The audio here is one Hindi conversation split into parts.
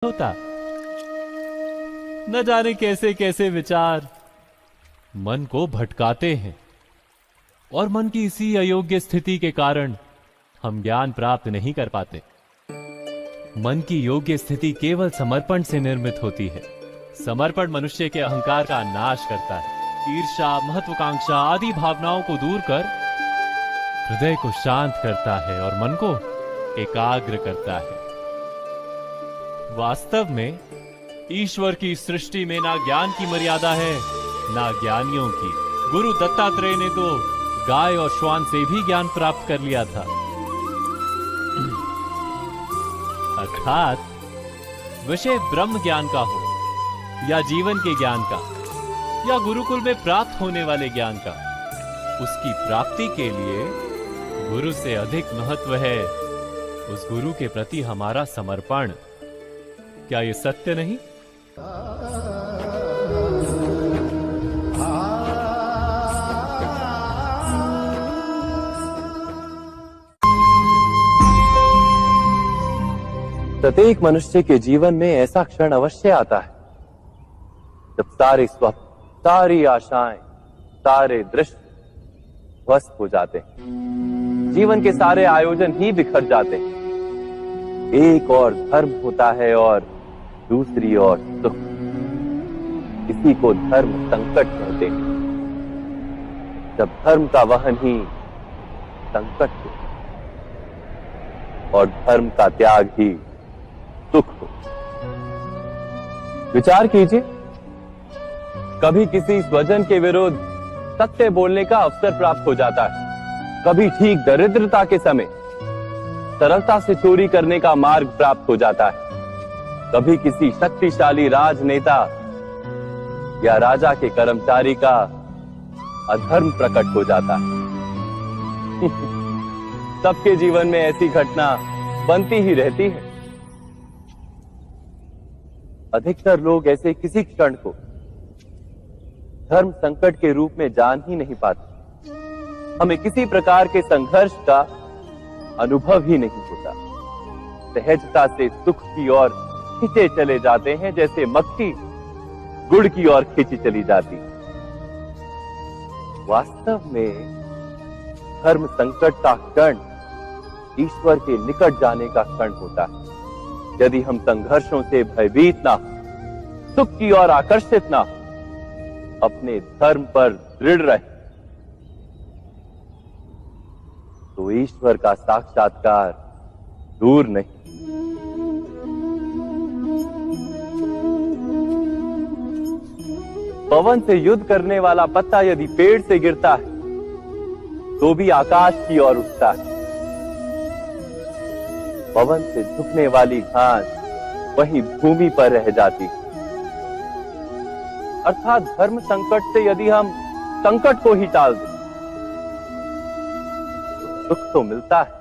होता। न जाने कैसे कैसे विचार मन को भटकाते हैं और मन की इसी अयोग्य स्थिति के कारण हम ज्ञान प्राप्त नहीं कर पाते। मन की योग्य स्थिति केवल समर्पण से निर्मित होती है। समर्पण मनुष्य के अहंकार का नाश करता है, ईर्ष्या, महत्वाकांक्षा आदि भावनाओं को दूर कर हृदय को शांत करता है और मन को एकाग्र करता है। वास्तव में ईश्वर की सृष्टि में ना ज्ञान की मर्यादा है ना ज्ञानियों की। गुरु दत्तात्रेय ने तो गाय और श्वान से भी ज्ञान प्राप्त कर लिया था। अर्थात विषय ब्रह्म ज्ञान का हो या जीवन के ज्ञान का या गुरुकुल में प्राप्त होने वाले ज्ञान का, उसकी प्राप्ति के लिए गुरु से अधिक महत्व है उस गुरु के प्रति हमारा समर्पण। क्या ये सत्य नहीं? प्रत्येक मनुष्य के जीवन में ऐसा क्षण अवश्य आता है जब सारे स्वप्न, सारी आशाएं, सारे दृश्य ध्वस्त हो जाते हैं। जीवन के सारे आयोजन ही बिखर जाते हैं। एक और धर्म होता है और दूसरी ओर सुख। इसी को धर्म संकट कहते हैं। जब धर्म का वहन ही संकट हो और धर्म का त्याग ही सुख हो। विचार कीजिए, कभी किसी स्वजन के विरुद्ध सत्य बोलने का अवसर प्राप्त हो जाता है, कभी ठीक दरिद्रता के समय सरलता से चोरी करने का मार्ग प्राप्त हो जाता है, कभी किसी शक्तिशाली राजनेता या राजा के कर्मचारी का अधर्म प्रकट हो जाता है। सबके जीवन में ऐसी घटना बनती ही रहती है। अधिकतर लोग ऐसे किसी क्षण को धर्म संकट के रूप में जान ही नहीं पाते। हमें किसी प्रकार के संघर्ष का अनुभव ही नहीं होता। सहजता से सुख की ओर खींचे चले जाते हैं, जैसे मक्खी गुड़ की ओर खींची चली जाती। वास्तव में धर्म संकट का क्षण ईश्वर के निकट जाने का क्षण होता है। यदि हम संघर्षों से भयभीत ना हो, सुख की ओर आकर्षित ना हो, अपने धर्म पर दृढ़ रहे, तो ईश्वर का साक्षात्कार दूर नहीं। पवन से युद्ध करने वाला पत्ता यदि पेड़ से गिरता है तो भी आकाश की ओर उठता है। पवन से झुकने वाली घास वहीं भूमि पर रह जाती है। अर्थात धर्म संकट से यदि हम संकट को ही टाल दें तो सुख तो मिलता है,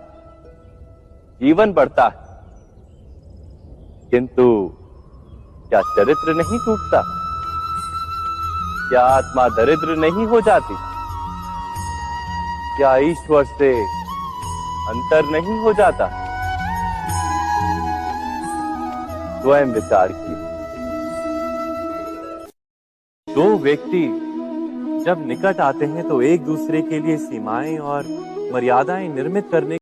जीवन बढ़ता है, किंतु क्या चरित्र नहीं टूटता? क्या आत्मा दरिद्र नहीं हो जाती? क्या ईश्वर से अंतर नहीं हो जाता? स्वयं विचार किए। दो व्यक्ति जब निकट आते हैं तो एक दूसरे के लिए सीमाएं और मर्यादाएं निर्मित करने